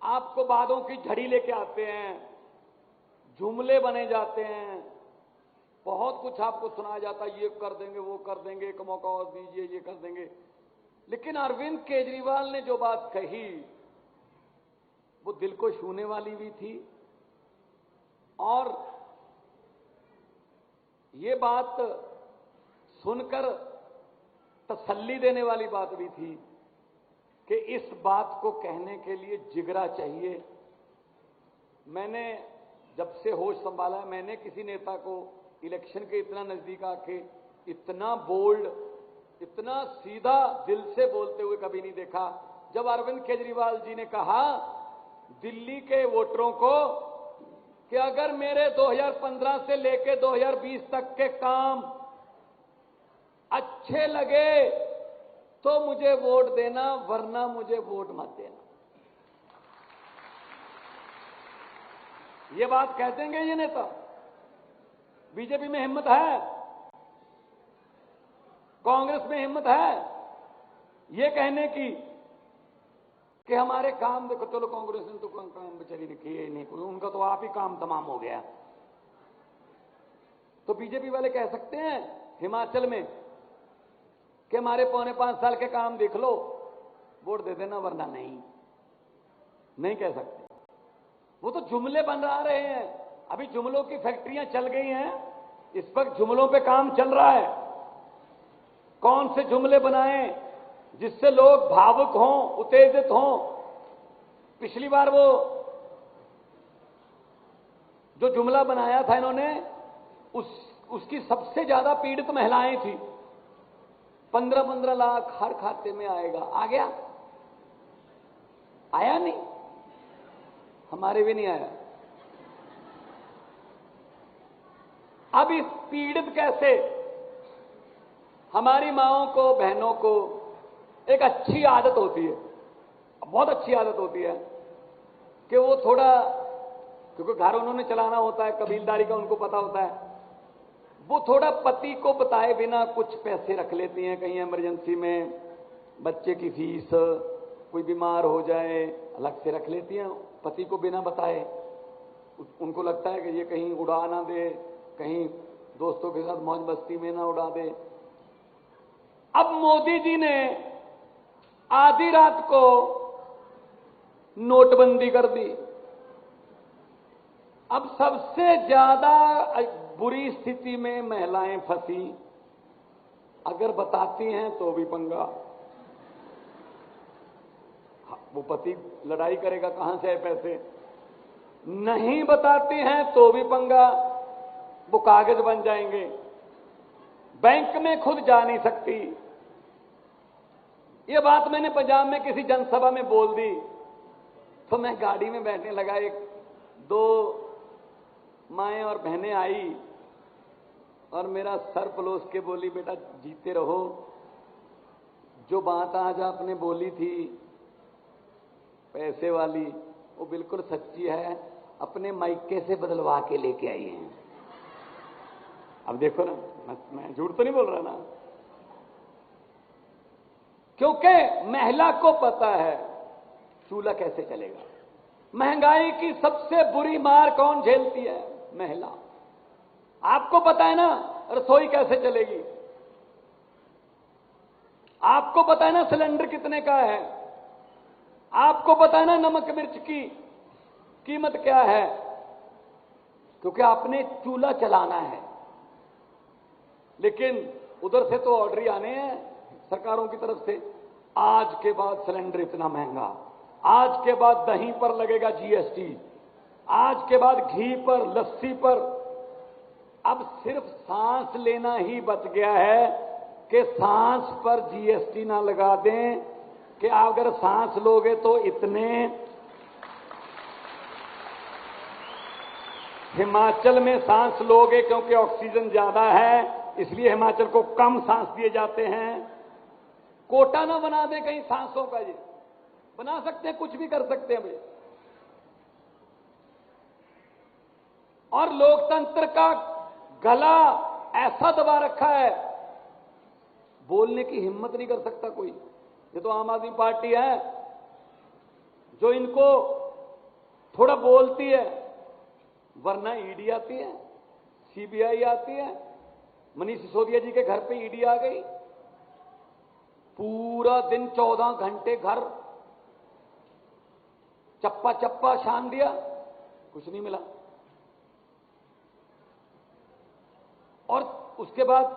आपको बातों की झड़ी लेके आते हैं, जुमले बने जाते हैं, बहुत कुछ आपको सुनाया जाता है, ये कर देंगे, वो कर देंगे, एक मौका और दीजिए, ये कर देंगे। लेकिन अरविंद केजरीवाल ने जो बात कही वो दिल को छूने वाली भी थी और ये बात सुनकर तसल्ली देने वाली बात भी थी कि इस बात को कहने के लिए जिगरा चाहिए। मैंने जब से होश संभाला है, मैंने किसी नेता को इलेक्शन के इतना नजदीक आके इतना बोल्ड, इतना सीधा दिल से बोलते हुए कभी नहीं देखा। जब अरविंद केजरीवाल जी ने कहा दिल्ली के वोटरों को कि अगर मेरे 2015 से लेकर 2020 तक के काम अच्छे लगे तो मुझे वोट देना, वरना मुझे वोट मत देना। ये बात कह देंगे ये नेता? बीजेपी में हिम्मत है? कांग्रेस में हिम्मत है ये कहने की कि हमारे काम देखो? चलो कांग्रेस ने तो काम बेचारी ने किए नहीं, उनका तो आप ही काम तमाम हो गया। तो बीजेपी वाले कह सकते हैं हिमाचल में कि हमारे 4.5 साल के काम देख लो, वोट दे देना, वरना नहीं? नहीं कह सकते। वो तो जुमले बन रहे हैं। अभी जुमलों की फैक्ट्रियां चल गई हैं, इस वक्त जुमलों पे काम चल रहा है। कौन से जुमले बनाएं जिससे लोग भावुक हों, उत्तेजित हों। पिछली बार वो जो जुमला बनाया था इन्होंने, उसकी सबसे ज्यादा पीड़ित महिलाएं थी। 15-15 लाख हर खाते में आएगा, आ गया? आया नहीं? हमारे भी नहीं आया। अब इस पीड़ित कैसे हमारी माओं को, बहनों को एक अच्छी आदत होती है, बहुत अच्छी आदत होती है कि वो थोड़ा, क्योंकि घर उन्होंने चलाना होता है, कबीलदारी का उनको पता होता है, वो थोड़ा पति को बताए बिना कुछ पैसे रख लेती हैं कहीं इमरजेंसी में, बच्चे की फीस, कोई बीमार हो जाए अलग से रख लेती हैं पति को बिना बताए। उनको लगता है कि ये कहीं उड़ा ना दे, कहीं दोस्तों के साथ मौज मस्ती में ना उड़ा दे। अब मोदी जी ने आधी रात को नोटबंदी कर दी। अब सबसे ज्यादा बुरी स्थिति में महिलाएं फंसी। अगर बताती हैं तो भी पंगा, वो पति लड़ाई करेगा, कहां से आए पैसे। नहीं बताती हैं तो भी पंगा, वो कागज बन जाएंगे। बैंक में खुद जा नहीं सकती। ये बात मैंने पंजाब में किसी जनसभा में बोल दी तो मैं गाड़ी में बैठने लगा, एक दो माएं और बहनें आई और मेरा सर पलोस के बोली, बेटा जीते रहो, जो बात आज आपने बोली थी पैसे वाली वो बिल्कुल सच्ची है, अपने मायके से बदलवा के लेके आई हैं। अब देखो ना, मैं झूठ तो नहीं बोल रहा ना, क्योंकि महिला को पता है चूल्हा कैसे चलेगा। महंगाई की सबसे बुरी मार कौन झेलती है? महिला। आपको पता है ना रसोई कैसे चलेगी, आपको पता है ना सिलेंडर कितने का है, आपको पता है ना नमक मिर्च की कीमत क्या है, क्योंकि आपने चूल्हा चलाना है। लेकिन उधर से तो ऑर्डर ही आने हैं सरकारों की तरफ से, आज के बाद सिलेंडर इतना महंगा, आज के बाद दही पर लगेगा जीएसटी, आज के बाद घी पर, लस्सी पर। अब सिर्फ सांस लेना ही बच गया है कि सांस पर जीएसटी ना लगा दें कि अगर सांस लोगे तो इतने। हिमाचल में सांस लोगे क्योंकि ऑक्सीजन ज्यादा है, इसलिए हिमाचल को कम सांस दिए जाते हैं। कोटा ना बना दे कहीं सांसों का, ये बना सकते हैं, कुछ भी कर सकते हैं भाई। और लोकतंत्र का गला ऐसा दबा रखा है, बोलने की हिम्मत नहीं कर सकता कोई। ये तो आम आदमी पार्टी है जो इनको थोड़ा बोलती है, वरना ईडी आती है, सीबीआई आती है। मनीष सिसोदिया जी के घर पे ईडी आ गई, पूरा दिन 14 घंटे घर चप्पा चप्पा छान दिया, कुछ नहीं मिला। और उसके बाद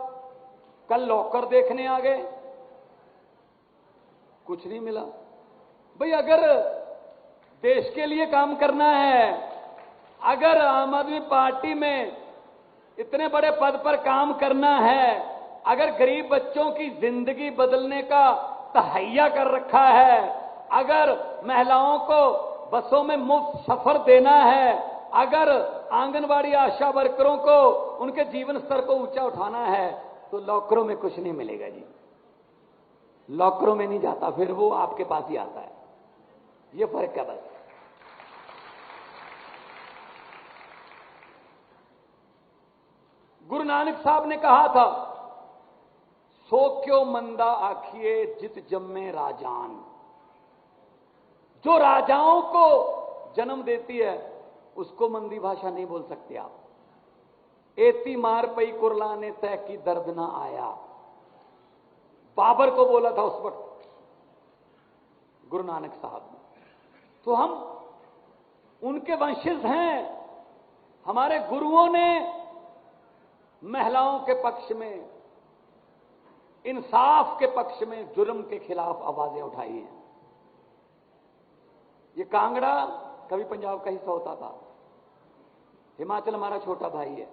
कल लॉकर देखने आ गए, कुछ नहीं मिला। भाई अगर देश के लिए काम करना है, अगर आम आदमी पार्टी में इतने बड़े पद पर काम करना है, अगर गरीब बच्चों की जिंदगी बदलने का तहैया कर रखा है, अगर महिलाओं को बसों में मुफ्त सफर देना है, अगर आंगनबाड़ी आशा वर्करों को उनके जीवन स्तर को ऊंचा उठाना है, तो लॉकरों में कुछ नहीं मिलेगा जी। लॉकरों में नहीं जाता, फिर वो आपके पास ही आता है। ये फर्क है बस। गुरु नानक साहब ने कहा था, सो क्यों मंदा आखिए जित जम्मे राजान। जो राजाओं को जन्म देती है उसको मंदी भाषा नहीं बोल सकते आप। एती मार पई कुरलाने तय की दर्द ना आया, बाबर को बोला था उस वक्त गुरु नानक साहब ने। तो हम उनके वंशज हैं। हमारे गुरुओं ने महिलाओं के पक्ष में, इंसाफ के पक्ष में, जुर्म के खिलाफ आवाजें उठाई हैं। ये कांगड़ा कभी पंजाब का हिस्सा होता था, हिमाचल हमारा छोटा भाई है।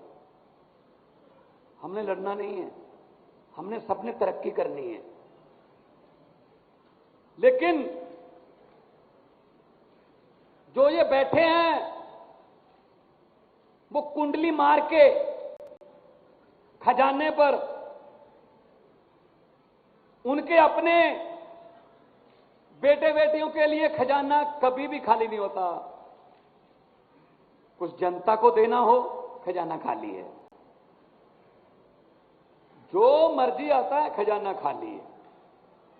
हमने लड़ना नहीं है, हमने सबने तरक्की करनी है। लेकिन जो ये बैठे हैं वो कुंडली मार के खजाने पर, उनके अपने बेटे बेटियों के लिए खजाना कभी भी खाली नहीं होता। कुछ जनता को देना हो, खजाना खाली है। जो मर्जी आता है खजाना खाली है,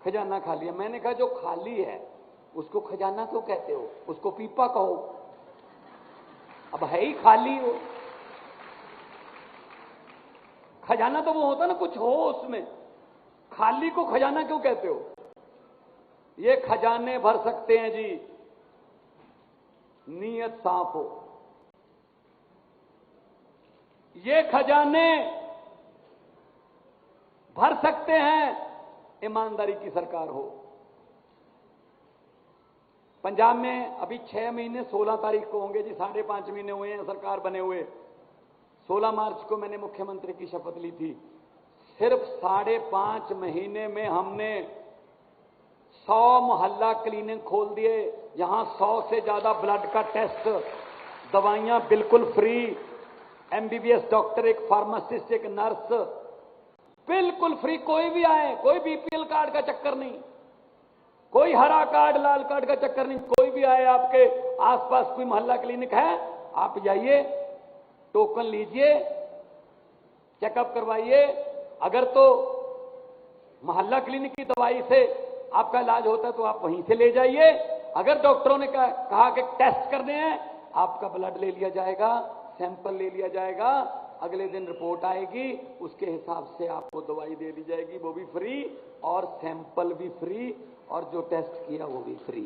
खजाना खाली है। मैंने कहा जो खाली है उसको खजाना क्यों कहते हो, उसको पीपा कहो। अब है ही खाली हो। खजाना तो वो होता ना कुछ हो उसमें, खाली को खजाना क्यों कहते हो। ये खजाने भर सकते हैं जी, नीयत साफ हो। ये खजाने भर सकते हैं, ईमानदारी की सरकार हो। पंजाब में अभी 6 महीने 16 तारीख को होंगे जी, 5.5 महीने हुए हैं सरकार बने हुए। 16 मार्च को मैंने मुख्यमंत्री की शपथ ली थी। सिर्फ 5.5 महीने में हमने 100 मोहल्ला क्लिनिक खोल दिए। यहां 100 से ज्यादा ब्लड का टेस्ट, दवाइयां बिल्कुल फ्री, एमबीबीएस डॉक्टर, एक फार्मासिस्ट, एक नर्स, बिल्कुल फ्री। कोई भी आए, कोई बीपीएल कार्ड का चक्कर नहीं, कोई हरा कार्ड लाल कार्ड का चक्कर नहीं। कोई भी आए, आपके आसपास कोई मोहल्ला क्लिनिक है, आप जाइए, टोकन लीजिए, चेकअप करवाइए। अगर तो मोहल्ला क्लिनिक की दवाई से आपका इलाज होता है तो आप वहीं से ले जाइए। अगर डॉक्टरों ने कहा कि टेस्ट करने हैं, आपका ब्लड ले लिया जाएगा, सैंपल ले लिया जाएगा, अगले दिन रिपोर्ट आएगी, उसके हिसाब से आपको दवाई दे दी जाएगी, वो भी फ्री, और सैंपल भी फ्री, और जो टेस्ट किया वो भी फ्री।